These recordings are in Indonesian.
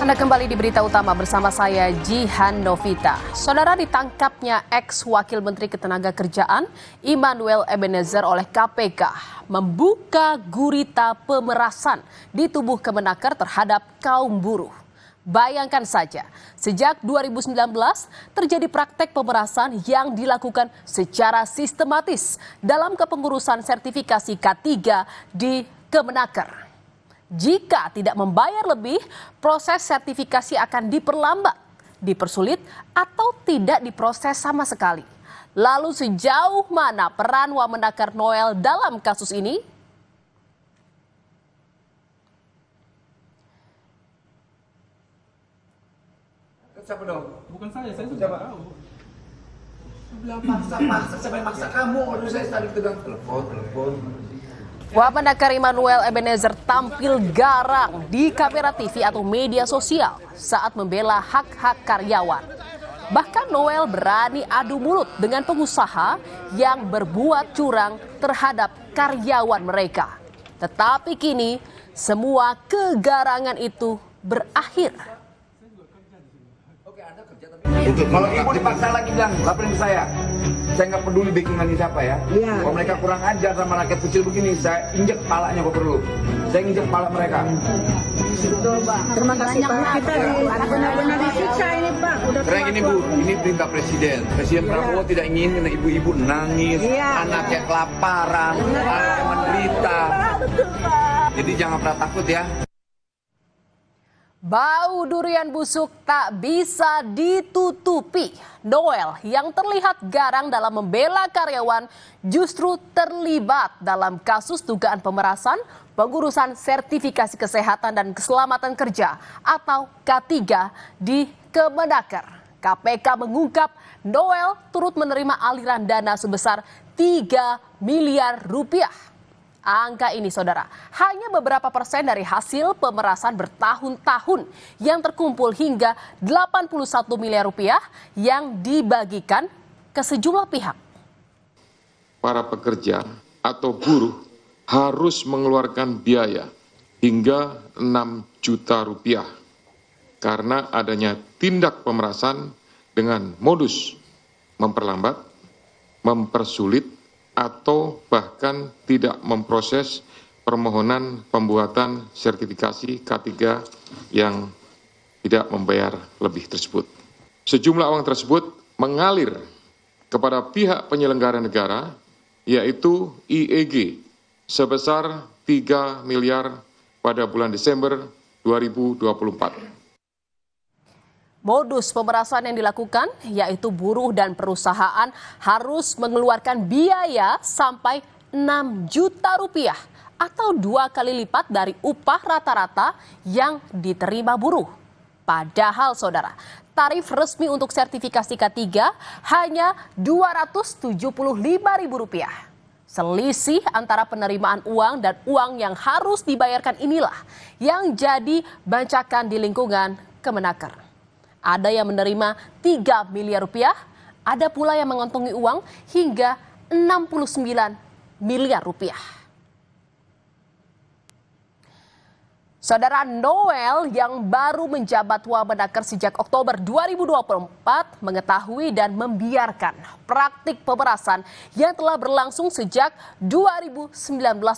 Anda kembali di Berita Utama bersama saya Jihan Novita. Saudara, ditangkapnya ex-wakil Menteri Ketenagakerjaan Immanuel Ebenezer oleh KPK membuka gurita pemerasan di tubuh Kemenaker terhadap kaum buruh. Bayangkan saja, sejak 2019 terjadi praktek pemerasan yang dilakukan secara sistematis dalam kepengurusan sertifikasi K3 di Kemenaker. Jika tidak membayar lebih, proses sertifikasi akan diperlambat, dipersulit, atau tidak diproses sama sekali. Lalu sejauh mana peran Wamenakar Noel dalam kasus ini? Siapa dong? Bukan saya sudah tahu. Bilang paksa sampai maksa kamu. Aduh, saya tadi tegang telepon. Wamenakar Immanuel Ebenezer tampil garang di kamera TV atau media sosial saat membela hak-hak karyawan. Bahkan Noel berani adu mulut dengan pengusaha yang berbuat curang terhadap karyawan mereka. Tetapi kini semua kegarangan itu berakhir. Kalau ibu dipaksa lagi bilang, laporin ke saya nggak peduli backingannya siapa ya. Kalau mereka kurang ajar sama rakyat kecil begini, saya injek palanya kalau perlu. Saya injek pala mereka. Terima kasih Pak. Kita benar-benar disiksa ini Pak. Karena gini Bu, ini perintah Presiden. Presiden Prabowo tidak ingin ibu-ibu nangis, anaknya kelaparan, anaknya menderita. Jadi jangan pernah takut ya. Bau durian busuk tak bisa ditutupi. Noel yang terlihat garang dalam membela karyawan justru terlibat dalam kasus dugaan pemerasan pengurusan sertifikasi kesehatan dan keselamatan kerja atau K3 di Kemenaker. KPK mengungkap Noel turut menerima aliran dana sebesar 3 miliar rupiah. Angka ini, saudara, hanya beberapa persen dari hasil pemerasan bertahun-tahun yang terkumpul hingga 81 miliar rupiah yang dibagikan ke sejumlah pihak. Para pekerja atau buruh harus mengeluarkan biaya hingga 6 juta rupiah karena adanya tindak pemerasan dengan modus memperlambat, mempersulit, atau bahkan tidak memproses permohonan pembuatan sertifikasi K3 yang tidak membayar lebih tersebut. Sejumlah uang tersebut mengalir kepada pihak penyelenggara negara, yaitu IEG, sebesar 3 miliar pada bulan Desember 2024. Modus pemerasan yang dilakukan yaitu buruh dan perusahaan harus mengeluarkan biaya sampai 6 juta rupiah atau 2 kali lipat dari upah rata-rata yang diterima buruh. Padahal saudara, tarif resmi untuk sertifikasi K3 hanya Rp275.000. Selisih antara penerimaan uang dan uang yang harus dibayarkan inilah yang jadi bancakan di lingkungan Kemenaker. Ada yang menerima 3 miliar rupiah, ada pula yang mengantongi uang hingga 69 miliar rupiah. Saudara, Noel yang baru menjabat Wamenakar sejak Oktober 2024 mengetahui dan membiarkan praktik pemerasan yang telah berlangsung sejak 2019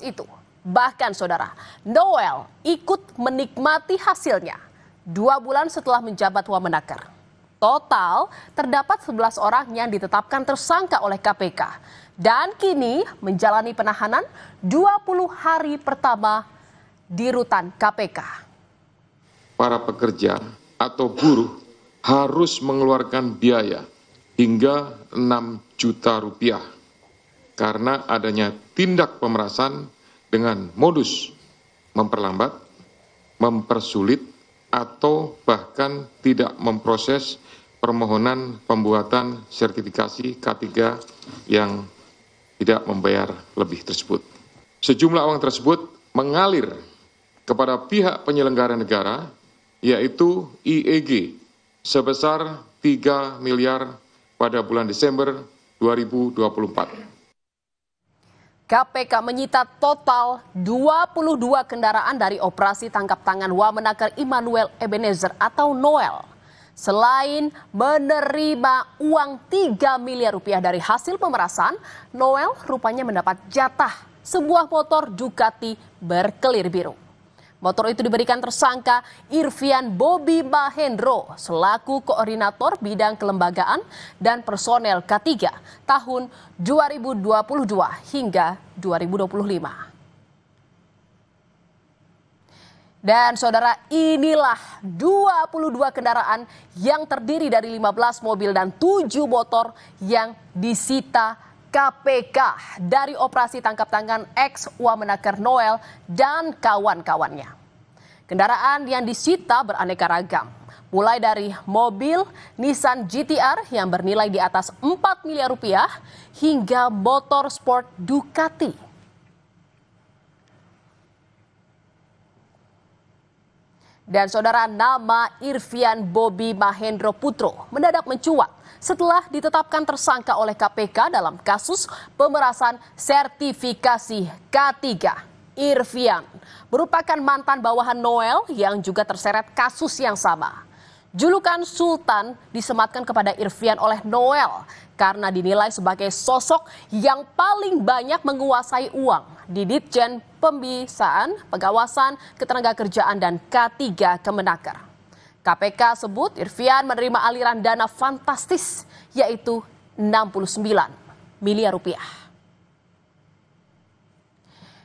itu. Bahkan saudara, Noel ikut menikmati hasilnya. 2 bulan setelah menjabat Wamenakar. Total terdapat 11 orang yang ditetapkan tersangka oleh KPK. Dan kini menjalani penahanan 20 hari pertama di rutan KPK. Para pekerja atau buruh harus mengeluarkan biaya hingga 6 juta rupiah karena adanya tindak pemerasan dengan modus memperlambat, mempersulit, atau bahkan tidak memproses permohonan pembuatan sertifikasi K3 yang tidak membayar lebih tersebut. Sejumlah uang tersebut mengalir kepada pihak penyelenggara negara, yaitu IEG, sebesar 3 miliar pada bulan Desember 2024. KPK menyita total 22 kendaraan dari operasi tangkap tangan Wamenaker Immanuel Ebenezer atau Noel. Selain menerima uang 3 miliar rupiah dari hasil pemerasan, Noel rupanya mendapat jatah sebuah motor Ducati berkelir biru. Motor itu diberikan tersangka Irvian Bobi Mahendro selaku koordinator bidang kelembagaan dan personel K3 tahun 2022 hingga 2025. Dan saudara, inilah 22 kendaraan yang terdiri dari 15 mobil dan 7 motor yang disita KPK dari operasi tangkap tangan ex Wamenaker Noel dan kawan-kawannya. Kendaraan yang disita beraneka ragam, mulai dari mobil Nissan GT-R yang bernilai di atas 4 miliar rupiah hingga motor sport Ducati. Dan saudara, nama Irvian Bobi Mahendro Putro mendadak mencuat setelah ditetapkan tersangka oleh KPK dalam kasus pemerasan sertifikasi K3. Irvian merupakan mantan bawahan Noel yang juga terseret kasus yang sama. Julukan Sultan disematkan kepada Irvian oleh Noel karena dinilai sebagai sosok yang paling banyak menguasai uang di Ditjen Pembisaan, Pengawasan Ketenagakerjaan dan K3 Kemenaker. KPK sebut Irvian menerima aliran dana fantastis yaitu 69 miliar rupiah.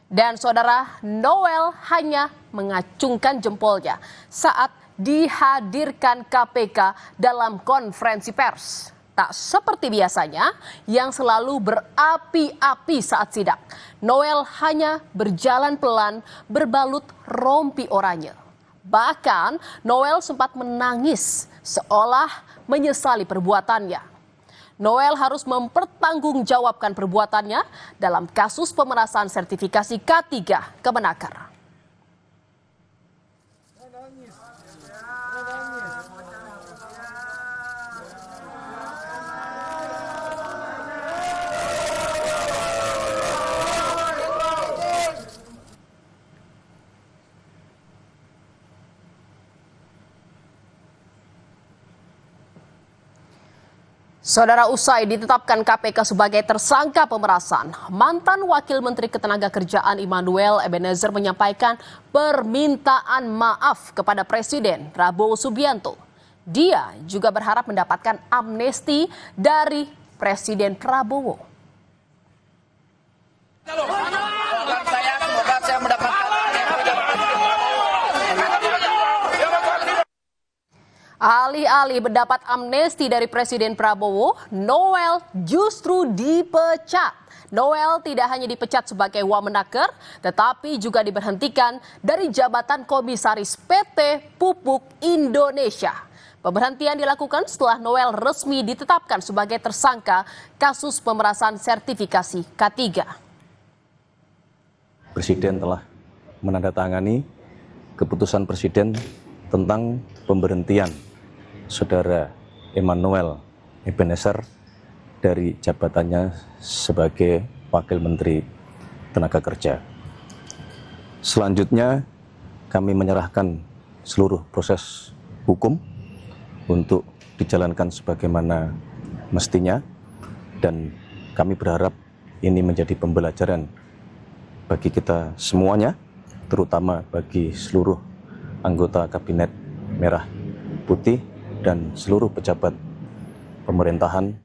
Dan saudara, Noel hanya mengacungkan jempolnya saat dihadirkan KPK dalam konferensi pers. Tak seperti biasanya yang selalu berapi-api saat sidang. Noel hanya berjalan pelan berbalut rompi oranye. Bahkan Noel sempat menangis seolah menyesali perbuatannya. Noel harus mempertanggungjawabkan perbuatannya dalam kasus pemerasan sertifikasi K3 Kemenaker. Saudara, usai ditetapkan KPK sebagai tersangka pemerasan, mantan Wakil Menteri Ketenagakerjaan Immanuel Ebenezer menyampaikan permintaan maaf kepada Presiden Prabowo Subianto. Dia juga berharap mendapatkan amnesti dari Presiden Prabowo. Semoga saya mendapatkan Alih-alih mendapat amnesti dari Presiden Prabowo, Noel justru dipecat. Noel tidak hanya dipecat sebagai Wamenaker, tetapi juga diberhentikan dari jabatan Komisaris PT Pupuk Indonesia. Pemberhentian dilakukan setelah Noel resmi ditetapkan sebagai tersangka kasus pemerasan sertifikasi K3. Presiden telah menandatangani keputusan Presiden tentang pemberhentian Saudara Immanuel Ebenezer dari jabatannya sebagai Wakil Menteri Tenaga Kerja. Selanjutnya kami menyerahkan seluruh proses hukum untuk dijalankan sebagaimana mestinya, dan kami berharap ini menjadi pembelajaran bagi kita semuanya, terutama bagi seluruh anggota Kabinet Merah Putih dan seluruh pejabat pemerintahan.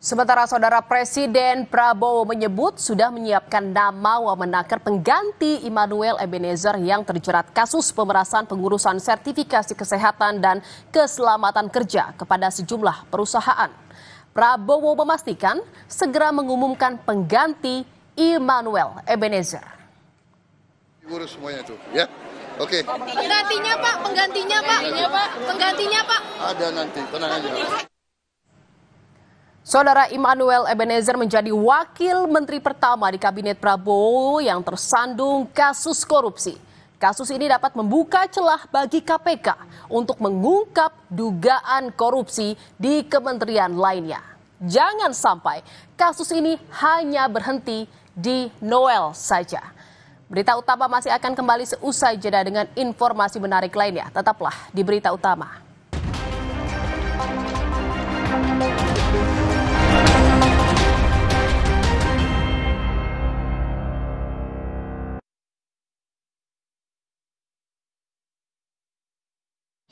Sementara saudara, Presiden Prabowo menyebut sudah menyiapkan nama Wamenaker pengganti Immanuel Ebenezer yang terjerat kasus pemerasan pengurusan sertifikasi kesehatan dan keselamatan kerja kepada sejumlah perusahaan. Prabowo memastikan segera mengumumkan pengganti Immanuel Ebenezer. Urus semuanya itu, ya. Oke. Penggantinya Pak. Ada nanti, tenang aja. Saudara, Immanuel Ebenezer menjadi wakil menteri pertama di Kabinet Prabowo yang tersandung kasus korupsi. Kasus ini dapat membuka celah bagi KPK untuk mengungkap dugaan korupsi di kementerian lainnya. Jangan sampai kasus ini hanya berhenti di Noel saja. Berita utama masih akan kembali seusai jeda dengan informasi menarik lainnya. Tetaplah di Berita Utama.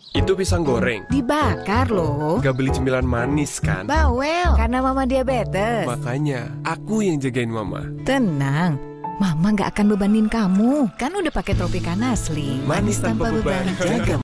Itu pisang goreng. Dibakar loh. Gak beli cemilan manis kan? Bawel, karena mama diabetes. Makanya, aku yang jagain mama. Tenang, mama gak akan bebanin kamu. Kan udah pakai Tropicana asli. Manis tanpa beban, jaga